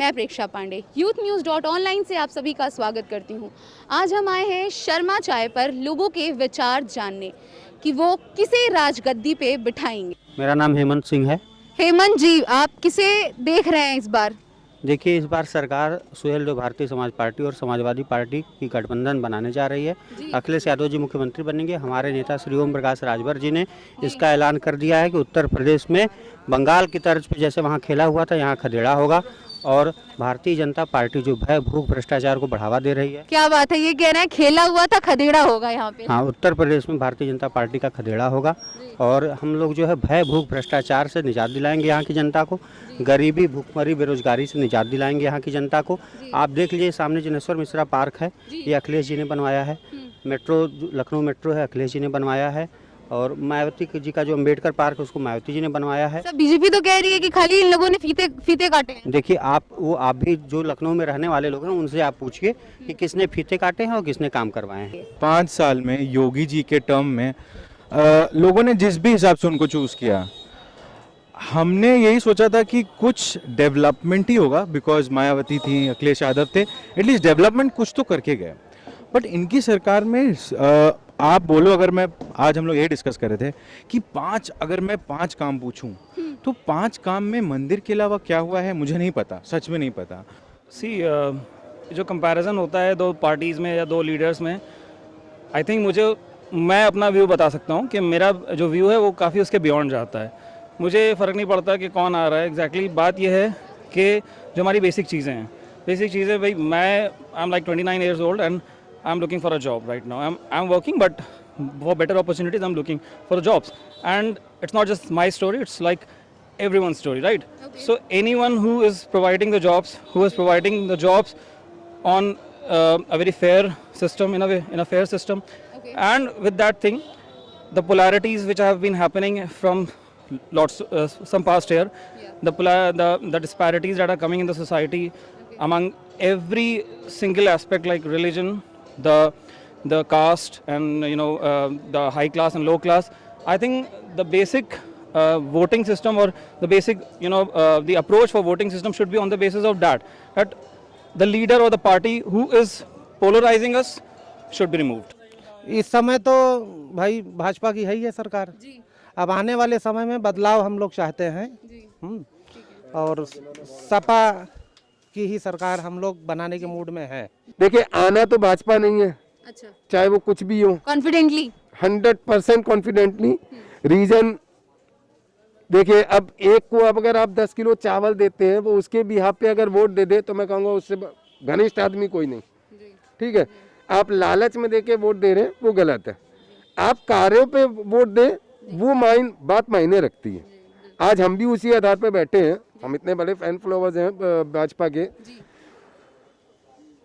मैं प्रेक्षा पांडे youthnews.online से आप सभी का स्वागत करती हूँ। आज हम आए हैं शर्मा चाय पर लोगों के विचार जानने कि वो किसे राजगद्दी पे बिठाएंगे। मेरा नाम हेमंत सिंह है। हेमंत जी, आप किसे देख रहे हैं इस बार? देखिए, इस बार सरकार सुहेलदेव भारतीय समाज पार्टी और समाजवादी पार्टी की गठबंधन बनाने जा रही है। अखिलेश यादव जी मुख्यमंत्री बनेंगे। हमारे नेता श्री ओम प्रकाश राजभर जी ने इसका ऐलान कर दिया है कि उत्तर प्रदेश में बंगाल की तर्ज पर जैसे वहाँ खेला हुआ था, यहाँ खदेड़ा होगा। और भारतीय जनता पार्टी जो भय भूख भ्रष्टाचार को बढ़ावा दे रही है। क्या बात है, ये कह रहे हैं खेला हुआ था खदेड़ा होगा यहाँ पे? हाँ, उत्तर प्रदेश में भारतीय जनता पार्टी का खदेड़ा होगा और हम लोग जो है भय भूख भ्रष्टाचार से निजात दिलाएंगे यहाँ की जनता को। गरीबी भूखमरी बेरोजगारी से निजात दिलाएंगे यहाँ की जनता को। आप देख लीजिए, सामने जनेश्वर मिश्रा पार्क है, ये अखिलेश जी ने बनवाया है। मेट्रो, लखनऊ मेट्रो है, अखिलेश जी ने बनवाया है। और मायावती जी का जो अम्बेडकर पार्क है, उसको मायावती जी ने बनवाया है। सब बीजेपी तो कह रही है कि खाली इन लोगों ने फीते काटे हैं। देखिए, आप भी जो लखनऊ में रहने वाले लोग हैं, उनसे आप पूछिए कि किसने फीते काटे हैं और किसने काम करवाए हैं। 5 साल में योगी जी के टर्म में लोगों ने जिस भी हिसाब से उनको चूज किया, हमने यही सोचा था कि कुछ डेवलपमेंट ही होगा, बिकॉज मायावती थी, अखिलेश यादव थे, एटलीस्ट डेवलपमेंट कुछ तो करके गए। बट इनकी सरकार में आप बोलो, अगर मैं आज हम लोग ये डिस्कस कर रहे थे कि अगर मैं 5 काम पूछूं तो 5 काम में मंदिर के अलावा क्या हुआ है मुझे नहीं पता, सच में नहीं पता। जो कंपैरिजन होता है दो पार्टीज़ में या दो लीडर्स में, आई थिंक मैं अपना व्यू बता सकता हूँ कि मेरा जो व्यू है वो काफ़ी उसके बियॉन्ड जाता है। मुझे फ़र्क नहीं पड़ता कि कौन आ रहा है एग्जैक्टली। बात यह है कि जो हमारी बेसिक चीज़ें भाई, I am like 29 years old and I'm looking for a job right now. I'm working, but for better opportunities, I'm looking for jobs. And it's not just my story; it's like everyone's story, right? Okay. So anyone who is providing the jobs, on a very fair system, in a fair system, okay. And with that thing, the polarities which have been happening from some past year, yeah. the disparities that are coming in the society, okay. Among every single aspect, like religion, the caste, and the high class and low class. I think the basic voting system, or the basic the approach for voting system should be on the basis of that the leader or the party who is polarizing us should be removed. इस समय तो भाई भाजपा की है ही है सरकार जी। अब आने वाले समय में बदलाव हम लोग चाहते हैं जी। और सपा की ही सरकार हम लोग बनाने के मूड में है। देखिए, आना तो भाजपा नहीं है। अच्छा। चाहे वो कुछ भी हो, कॉन्फिडेंटली 100% कॉन्फिडेंटली। रीजन देखिए, अब एक को अगर आप 10 किलो चावल देते हैं, वो उसके बिहाफ पे अगर वोट दे दे तो मैं कहूँगा उससे घनिष्ठ आदमी कोई नहीं। ठीक है, आप लालच में देके वोट दे रहे हैं, वो गलत है। आप कार्यों पे वोट दें, वो बात मायने रखती है। आज हम भी उसी आधार पे बैठे हैं। हम इतने बड़े फैन फॉलोवर्स हैं भाजपा के,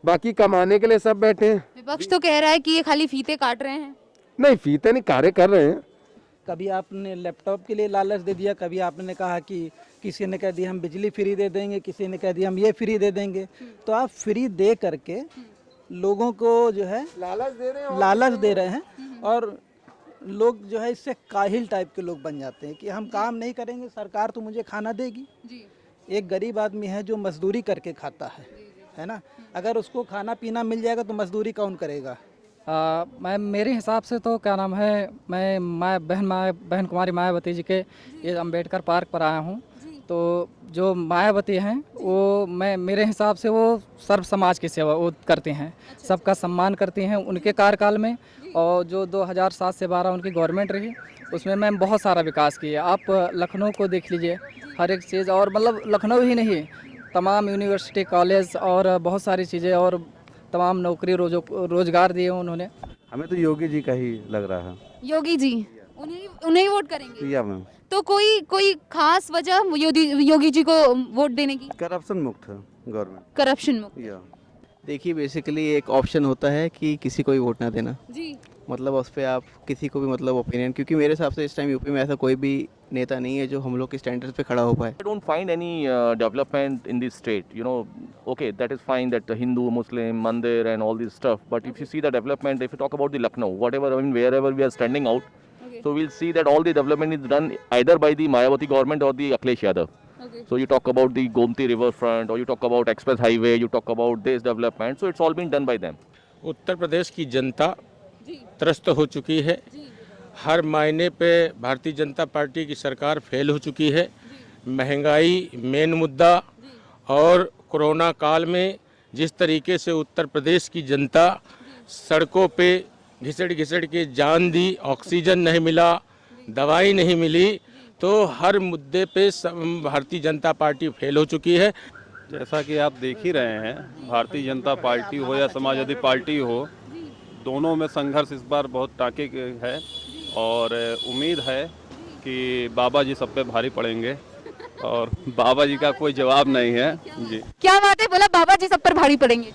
बाकी कमाने के लिए सब बैठे हैं। विपक्ष तो कह रहा है कि ये खाली फीते काट रहे हैं। नहीं, फीते नहीं, कार्य कर रहे हैं। कभी आपने लैपटॉप के लिए लालच दे दिया, कभी आपने कहा कि किसी ने कह दिया हम बिजली फ्री दे देंगे, किसी ने कह दिया हम ये फ्री दे देंगे। तो आप फ्री दे करके लोगों को जो है लालच दे रहे हैं और लोग जो है इससे काहिल टाइप के लोग बन जाते हैं कि हम काम नहीं करेंगे, सरकार तो मुझे खाना देगी जी। एक गरीब आदमी है जो मजदूरी करके खाता है ना, अगर उसको खाना पीना मिल जाएगा तो मजदूरी कौन करेगा? मैं मेरे हिसाब से तो क्या नाम है, मैं बहन कुमारी मायावती जी के ये अम्बेडकर पार्क पर आया हूँ। तो जो मायावती हैं वो मेरे हिसाब से वो सर्व समाज की सेवा वो करती हैं, सबका सम्मान करती हैं। उनके कार्यकाल में और जो 2007 से 12 उनकी गवर्नमेंट रही, उसमें मैम बहुत सारा विकास किया। आप लखनऊ को देख लीजिए, हर एक चीज़, और मतलब लखनऊ ही नहीं, तमाम यूनिवर्सिटी, कॉलेज और बहुत सारी चीज़ें और तमाम नौकरी रोजगार दिए उन्होंने। हमें तो योगी जी का ही लग रहा है। योगी जी, उन्हें वोट करेंगे? या मैम। तो कोई खास वजह योगी जी को वोट देने की? करप्शन मुक्त है गवर्नमेंट। करप्शन मुक्त। देखिए, बेसिकली एक ऑप्शन होता है कि किसी को भी वोट ना देना जी। मतलब उस पर आप किसी को भी मतलब ओपिनियन, क्योंकि मेरे हिसाब से इस टाइम यूपी में ऐसा कोई भी नेता नहीं है जो हम लोग के स्टैंडर्ड्स पे खड़ा हो पाए। I don't find any development in this state. Okay, that is fine, that Hindu, Muslim, Mandir and all this stuff. But if you see the development, if you talk about the Lucknow, wherever we are standing out, so we'll see that all the development is done either by the Mayawati government or the Akhilesh Yadav. So you talk about the Gomti river front, or you talk about express highway, you talk about this development. So it's all been done by them. Uttar Pradesh की जनता त्रस्त हो चुकी है। हर मायने पे Bharatiya Janata party की सरकार fail हो चुकी है। महंगाई मेन मुद्दा, और कोरोना काल में जिस तरीके से उत्तर प्रदेश की जनता सड़कों पे घिसड़ के जान दी, ऑक्सीजन नहीं मिला, दवाई नहीं मिली, तो हर मुद्दे पे भारतीय जनता पार्टी फेल हो चुकी है। जैसा कि आप देख ही रहे हैं, भारतीय जनता पार्टी हो या समाजवादी पार्टी हो, दोनों में संघर्ष इस बार बहुत टाके के है, और उम्मीद है कि बाबा जी सब पे भारी पड़ेंगे, और बाबा जी का कोई जवाब नहीं है जी। क्या बात है, बोला बाबा जी सब पर भारी पड़ेंगे।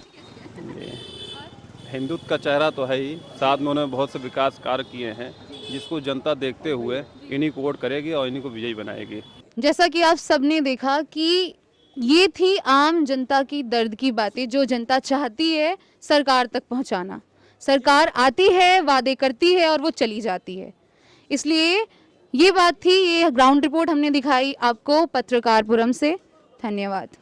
हिंदुत्व का चेहरा तो है ही, साथ में उन्होंने बहुत से विकास कार्य किए हैं, जिसको जनता देखते हुए इन्हीं को वोट करेगी और इन्हीं को विजयी बनाएगी। जैसा कि आप सबने देखा कि ये थी आम जनता की दर्द की बातें, जो जनता चाहती है सरकार तक पहुंचाना। सरकार आती है, वादे करती है और वो चली जाती है। इसलिए ये बात थी, ये ग्राउंड रिपोर्ट हमने दिखाई आपको पत्रकारपुरम से। धन्यवाद।